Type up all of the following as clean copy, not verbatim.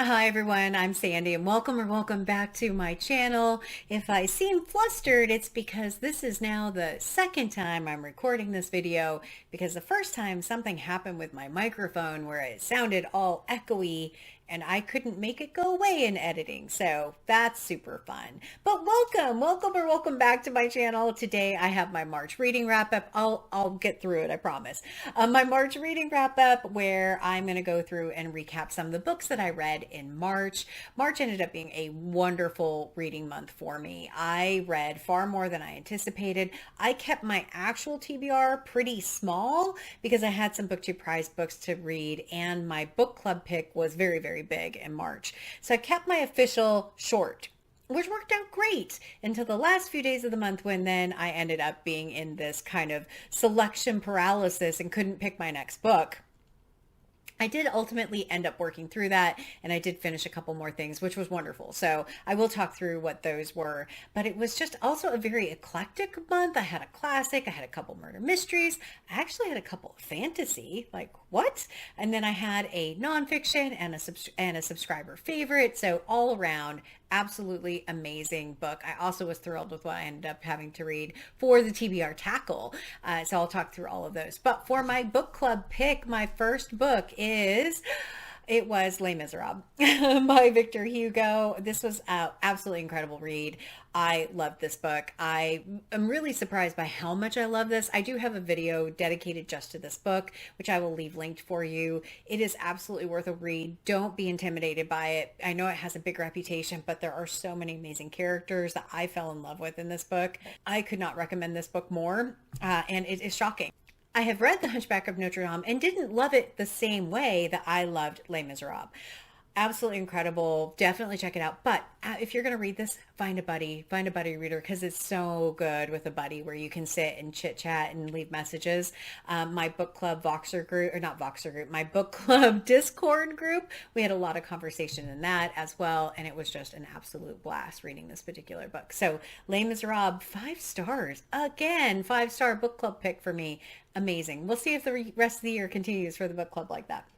Hi everyone, I'm Sandy and welcome back to my channel. If I seem flustered, it's because this is now the second time I'm recording this video because the first time something happened with my microphone where it sounded all echoey and I couldn't make it go away in editing. So that's super fun. But welcome back to my channel. Today I have my March reading wrap up. I'll get through it, I promise. My March reading wrap up where I'm going to go through and recap some of the books that I read in March. March ended up being a wonderful reading month for me. I read far more than I anticipated. I kept my actual TBR pretty small because I had some BookTube prize books to read and my book club pick was very big in March. So I kept my official short, which worked out great until the last few days of the month when then I ended up being in this kind of selection paralysis and couldn't pick my next book. I did ultimately end up working through that and I did finish a couple more things, which was wonderful. So I will talk through what those were, but it was just also a very eclectic month. I had a classic, I had a couple murder mysteries. I actually had a couple of fantasy, like what? And then I had a nonfiction and a subscriber favorite. So all around, absolutely amazing book. I also was thrilled with what I ended up having to read for the TBR tackle. So I'll talk through all of those. But for my book club pick, my first book it was Les Miserables by Victor Hugo. This was an absolutely incredible read. I loved this book. I am really surprised by how much I love this. I do have a video dedicated just to this book, which I will leave linked for you. It is absolutely worth a read. Don't be intimidated by it. I know it has a big reputation, but there are so many amazing characters that I fell in love with in this book. I could not recommend this book more, and it is shocking. I have read The Hunchback of Notre Dame and didn't love it the same way that I loved Les Miserables. Absolutely incredible. Definitely check it out. But if you're going to read this, find a buddy reader because it's so good with a buddy where you can sit and chit chat and leave messages. My book club Voxer group, or not Voxer group, my book club Discord group, we had a lot of conversation in that as well. And it was just an absolute blast reading this particular book. So Les Miserables, 5 stars. Again, 5-star book club pick for me. Amazing. We'll see if the rest of the year continues for the book club like that.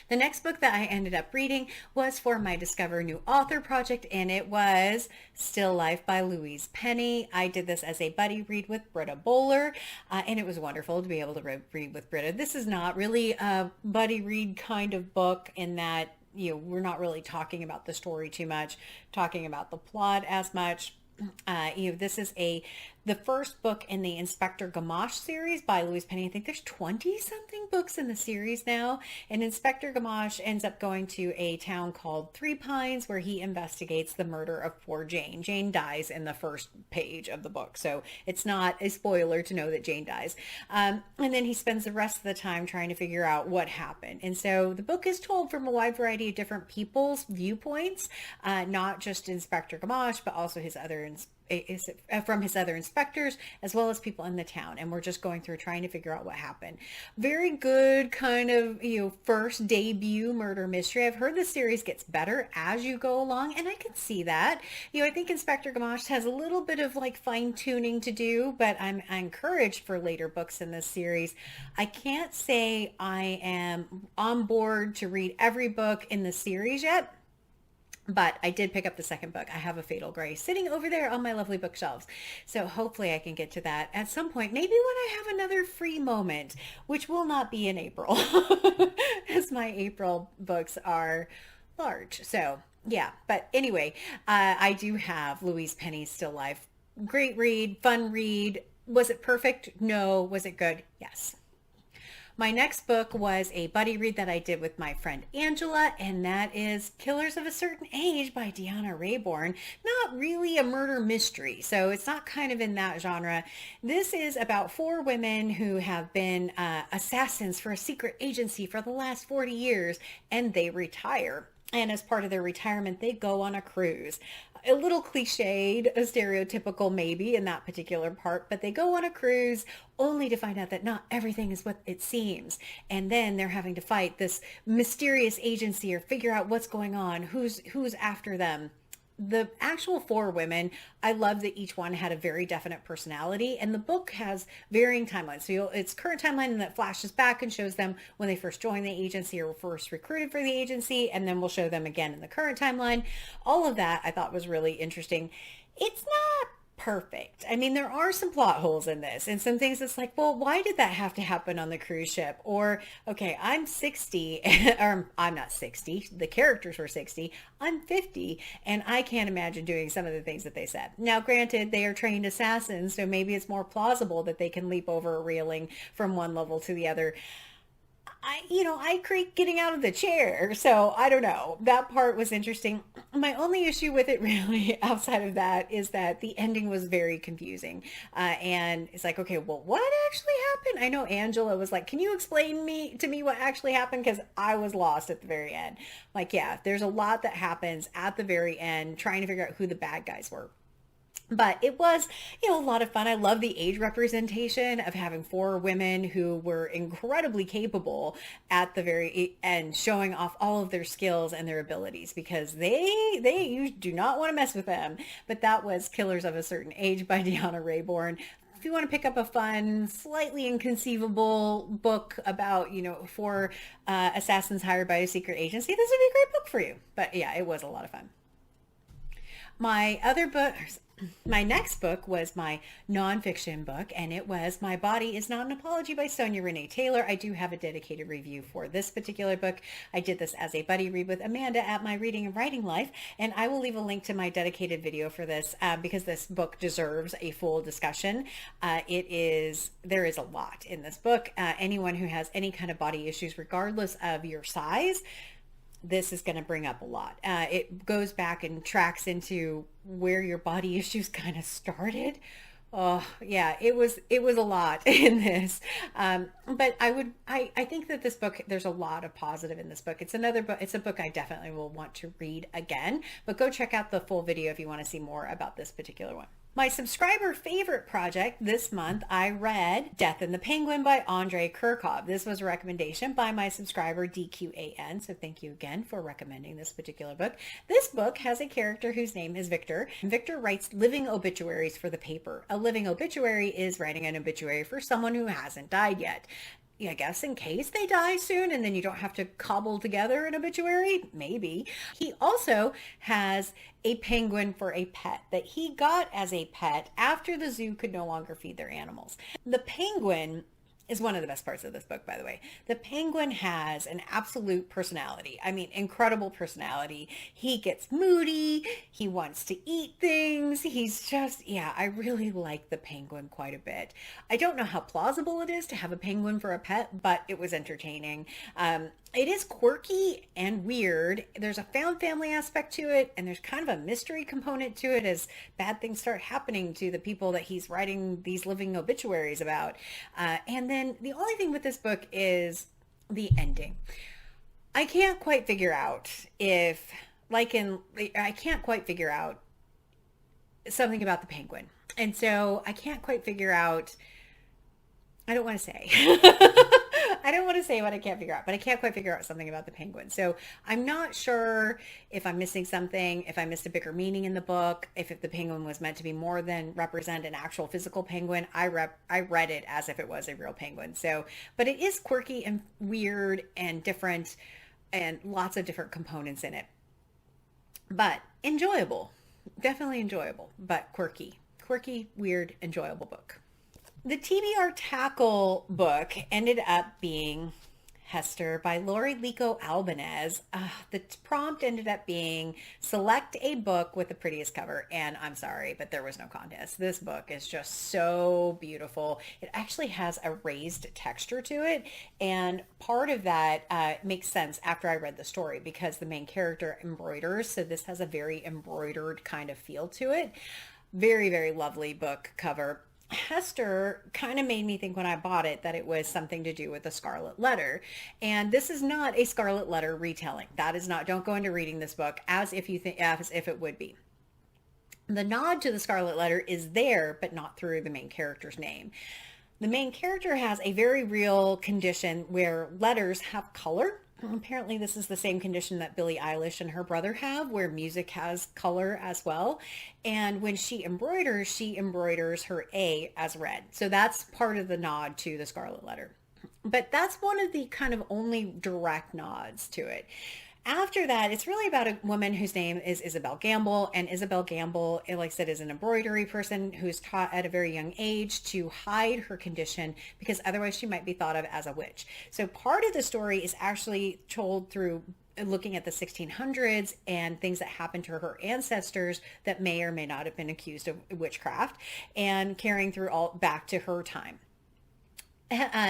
The next book that I ended up reading was for my Discover New Author project, and it was Still Life by Louise Penny. I did this as a buddy read with Britta Bowler, and it was wonderful to be able to read with Britta. This is not really a buddy read kind of book in that, we're not really talking about the story too much, talking about the plot as much. This is the first book in the Inspector Gamache series by Louise Penny. I think there's 20 something books in the series now. And Inspector Gamache ends up going to a town called Three Pines where he investigates the murder of poor Jane. Jane dies in the first page of the book. So it's not a spoiler to know that Jane dies. And then he spends the rest of the time trying to figure out what happened. And so the book is told from a wide variety of different people's viewpoints, not just Inspector Gamache, but also from his other inspectors as well as people in the town, and we're just going through trying to figure out what happened. Very good kind of first debut murder mystery. I've heard the series gets better as you go along, and I can see that. I think Inspector Gamache has a little bit of like fine-tuning to do, but I'm encouraged for later books in this series. I can't say I am on board to read every book in the series yet, but I did pick up the second book. I have A Fatal Grace sitting over there on my lovely bookshelves. So hopefully I can get to that at some point. Maybe when I have another free moment, which will not be in April, as my April books are large. So yeah, but anyway, I do have Louise Penny's Still Life. Great read, fun read. Was it perfect? No. Was it good? Yes. My next book was a buddy read that I did with my friend Angela, and that is Killers of a Certain Age by Deanna Raybourn. Not really a murder mystery, so it's not kind of in that genre. This is about 4 women who have been assassins for a secret agency for the last 40 years, and they retire. And as part of their retirement, they go on a cruise. A little cliched, a stereotypical maybe in that particular part, but they go on a cruise only to find out that not everything is what it seems. And then they're having to fight this mysterious agency or figure out what's going on, who's after them. the actual four women, I love that each one had a very definite personality, and the book has varying timelines. So it's current timeline, and that flashes back and shows them when they first joined the agency or were first recruited for the agency, and then we'll show them again in the current timeline. All of that I thought was really interesting. It's not perfect. I mean, there are some plot holes in this and some things that's like, well, why did that have to happen on the cruise ship? Or, okay, I'm 60, or I'm not 60, the characters were 60, I'm 50, and I can't imagine doing some of the things that they said. Now, granted, they are trained assassins, so maybe it's more plausible that they can leap over a railing from one level to the other. I creak getting out of the chair, so I don't know. That part was interesting. My only issue with it really outside of that is that the ending was very confusing. And it's like, okay, well, what actually happened? I know Angela was like, can you explain to me what actually happened? Because I was lost at the very end. Like, yeah, there's a lot that happens at the very end trying to figure out who the bad guys were. But it was, a lot of fun. I love the age representation of having four women who were incredibly capable at the very end, showing off all of their skills and their abilities, because you do not want to mess with them. But that was Killers of a Certain Age by Deanna Raybourn. If you want to pick up a fun, slightly inconceivable book about, four assassins hired by a secret agency, this would be a great book for you. But yeah, it was a lot of fun. My next book was my nonfiction book, and it was My Body Is Not an Apology by Sonia Renee Taylor. I do have a dedicated review for this particular book. I did this as a buddy read with Amanda at My Reading and Writing Life, and I will leave a link to my dedicated video for this because this book deserves a full discussion. There is a lot in this book. Anyone who has any kind of body issues, regardless of your size, this is going to bring up a lot. It goes back and tracks into where your body issues kind of started. Oh yeah, it was a lot in this. But I think that this book, there's a lot of positive in this book. It's another book. It's a book I definitely will want to read again, but go check out the full video if you want to see more about this particular one. My subscriber favorite project this month, I read Death in the Penguin by Andrey Kurkov. This was a recommendation by my subscriber DQAN, so thank you again for recommending this particular book. This book has a character whose name is Viktor. Viktor writes living obituaries for the paper. A living obituary is writing an obituary for someone who hasn't died yet. I guess in case they die soon and then you don't have to cobble together an obituary, maybe. He also has a penguin for a pet that he got as a pet after the zoo could no longer feed their animals. The penguin is one of the best parts of this book, by the way. The penguin has an absolute personality. I mean, incredible personality. He gets moody. He wants to eat things. He's just, I really like the penguin quite a bit. I don't know how plausible it is to have a penguin for a pet, but it was entertaining. It is quirky and weird. There's a found family aspect to it, and there's kind of a mystery component to it as bad things start happening to the people that he's writing these living obituaries about. And then the only thing with this book is the ending. I can't quite figure out something about the penguin. And so I can't quite figure out, I don't want to say. I don't want to say what I can't figure out, but I can't quite figure out something about the penguin. So I'm not sure if I'm missing something, if I missed a bigger meaning in the book, if the penguin was meant to be more than represent an actual physical penguin. I read it as if it was a real penguin. So, but it is quirky and weird and different and lots of different components in it. But enjoyable, definitely enjoyable, but quirky, weird, enjoyable book. The TBR Tackle book ended up being Hester by Laurie, Lico, Albanese. The prompt ended up being select a book with the prettiest cover, and I'm sorry, but there was no contest. This book is just so beautiful. It actually has a raised texture to it, and part of that makes sense after I read the story because the main character embroiders, so this has a very embroidered kind of feel to it. Very, very lovely book cover. Hester kind of made me think when I bought it that it was something to do with the Scarlet Letter. And this is not a Scarlet Letter retelling. That is not, don't go into reading this book as if it would be. The nod to the Scarlet Letter is there, but not through the main character's name. The main character has a very real condition where letters have color Apparently this is the same condition that Billie Eilish and her brother have, where music has color as well. And when she embroiders her A as red. So that's part of the nod to the Scarlet Letter. But that's one of the kind of only direct nods to it. After that, it's really about a woman whose name is Isabel Gamble. And Isabel Gamble, like I said, is an embroidery person who's taught at a very young age to hide her condition because otherwise she might be thought of as a witch. So part of the story is actually told through looking at the 1600s and things that happened to her ancestors that may or may not have been accused of witchcraft, and carrying through all back to her time.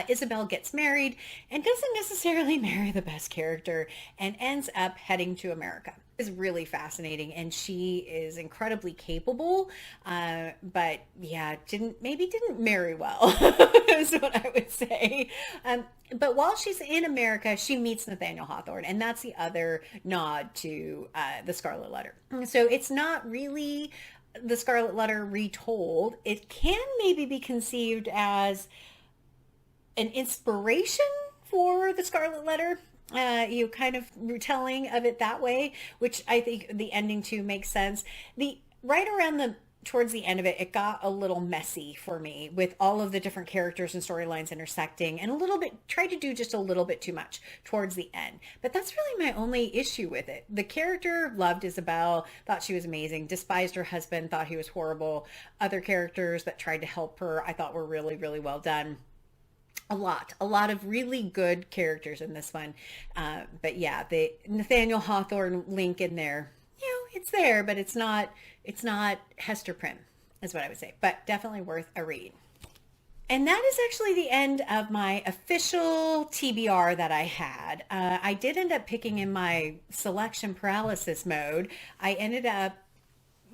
Isabel gets married and doesn't necessarily marry the best character and ends up heading to America. It's really fascinating, and she is incredibly capable, but yeah, didn't marry well is what I would say. But while she's in America, she meets Nathaniel Hawthorne, and that's the other nod to the Scarlet Letter. So it's not really the Scarlet Letter retold. It can maybe be conceived as an inspiration for the Scarlet Letter, kind of retelling of it that way, which I think the ending too makes sense. Towards the end of it, it got a little messy for me with all of the different characters and storylines intersecting, and tried to do just a little bit too much towards the end. But that's really my only issue with it. The character loved Isabel, thought she was amazing, despised her husband, thought he was horrible. Other characters that tried to help her, I thought were really, really well done. A lot of really good characters in this one. But yeah, the Nathaniel Hawthorne link in there, it's there, but it's not Hester Prynne is what I would say, but definitely worth a read. And that is actually the end of my official TBR that I had. I did end up picking in my selection paralysis mode. I ended up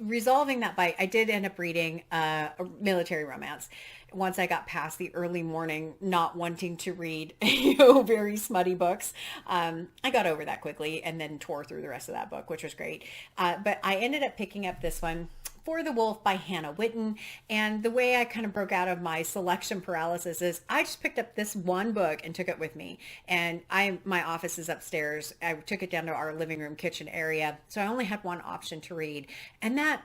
resolving that by, I did end up reading a military romance once I got past the early morning not wanting to read very smutty books. I got over that quickly and then tore through the rest of that book, which was great. But I ended up picking up this one, For the Wolf by Hannah Whitten. And the way I kind of broke out of my selection paralysis is I just picked up this one book and took it with me. And my office is upstairs. I took it down to our living room kitchen area. So I only had one option to read. And that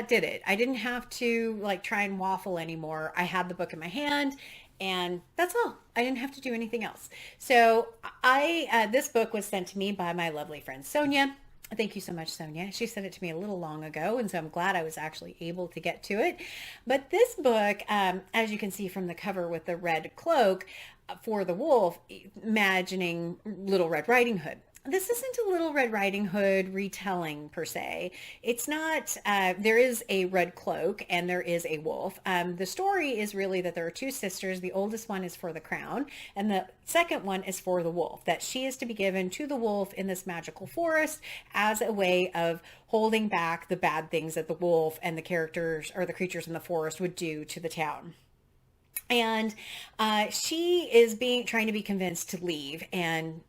did it. I didn't have to try and waffle anymore. I had the book in my hand, and that's all. I didn't have to do anything else. So this book was sent to me by my lovely friend Sonia. Thank you so much, Sonia. She sent it to me a little long ago, and so I'm glad I was actually able to get to it. But this book, as you can see from the cover with the red cloak, For the Wolf, imagining Little Red Riding Hood. This isn't a Little Red Riding Hood retelling per se. It's not, there is a red cloak and there is a wolf. The story is really that there are two sisters. The oldest one is for the crown and the second one is for the wolf, that she is to be given to the wolf in this magical forest as a way of holding back the bad things that the wolf and the characters or the creatures in the forest would do to the town. And she is trying to be convinced to leave, and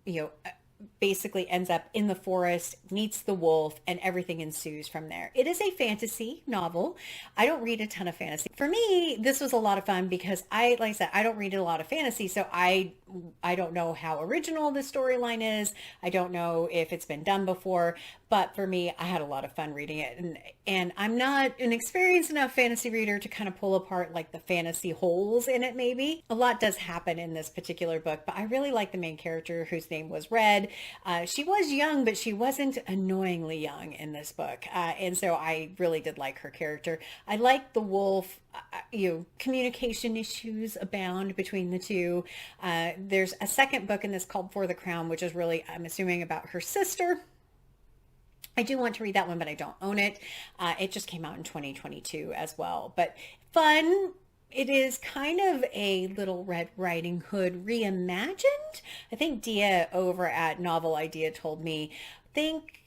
basically ends up in the forest, meets the wolf, and everything ensues from there. It is a fantasy novel. I don't read a ton of fantasy. For me, this was a lot of fun because like I said, I don't read a lot of fantasy, so I don't know how original this storyline is. I don't know if it's been done before, but for me, I had a lot of fun reading it. And I'm not an experienced enough fantasy reader to kind of pull apart the fantasy holes in it maybe. A lot does happen in this particular book, but I really like the main character whose name was Red. She was young, but she wasn't annoyingly young in this book. And so I really did like her character. I like the wolf. Communication issues abound between the two. There's a second book in this called For the Crown, which is really, I'm assuming, about her sister. I do want to read that one, but I don't own it. It just came out in 2022 as well. But fun. It is kind of a Little Red Riding Hood reimagined. I think Dia over at Novel Idea told me, think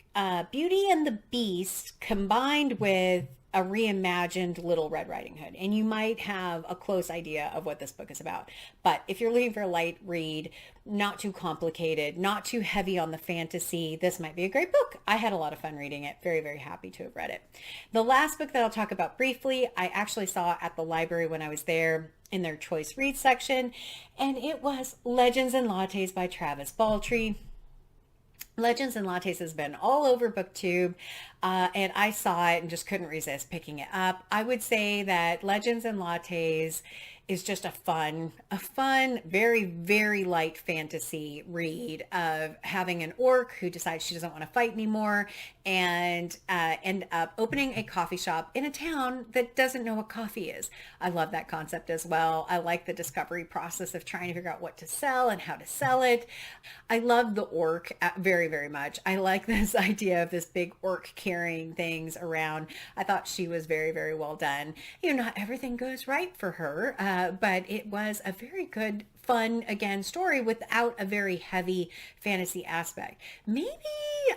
Beauty and the Beast combined with a reimagined Little Red Riding Hood, and you might have a close idea of what this book is about. But if you're looking for a light read, not too complicated, not too heavy on the fantasy, this might be a great book. I had a lot of fun reading it. Very, very happy to have read it. The last book that I'll talk about briefly, I actually saw at the library when I was there in their choice read section, and it was Legends and Lattes by Travis Baldree. Legends and Lattes has been all over BookTube, and I saw it and just couldn't resist picking it up. I would say that Legends and Lattes is just a fun, very, very light fantasy read of having an orc who decides she doesn't want to fight anymore and end up opening a coffee shop in a town that doesn't know what coffee is. I love that concept as well. I like the discovery process of trying to figure out what to sell and how to sell it. I love the orc very, very much. I like this idea of this big orc carrying things around. I thought she was very, very well done. You know, not everything goes right for her, but it was a very good, fun, again, story without a very heavy fantasy aspect. Maybe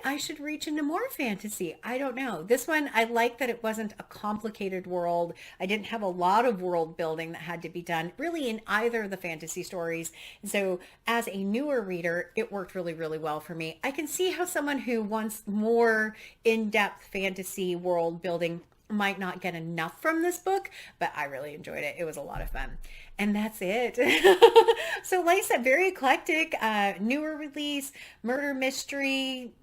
I should reach into more fantasy. I don't know. This one, I like that it wasn't a complicated world. I didn't have a lot of world building that had to be done really in either of the fantasy stories. And so as a newer reader, it worked really, really well for me. I can see how someone who wants more in-depth fantasy world building might not get enough from this book, but I really enjoyed it. It was a lot of fun. And that's it. So like I said, very eclectic, newer release, murder mystery,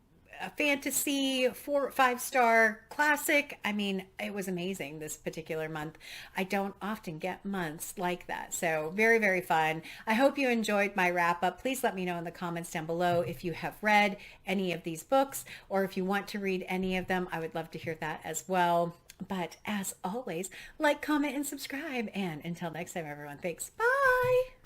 fantasy, 4-5 star classic. I mean, it was amazing this particular month. I don't often get months like that. So very, very fun. I hope you enjoyed my wrap up. Please let me know in the comments down below if you have read any of these books or if you want to read any of them. I would love to hear that as well. But as always, like, comment, and subscribe. And until next time, everyone, thanks. Bye.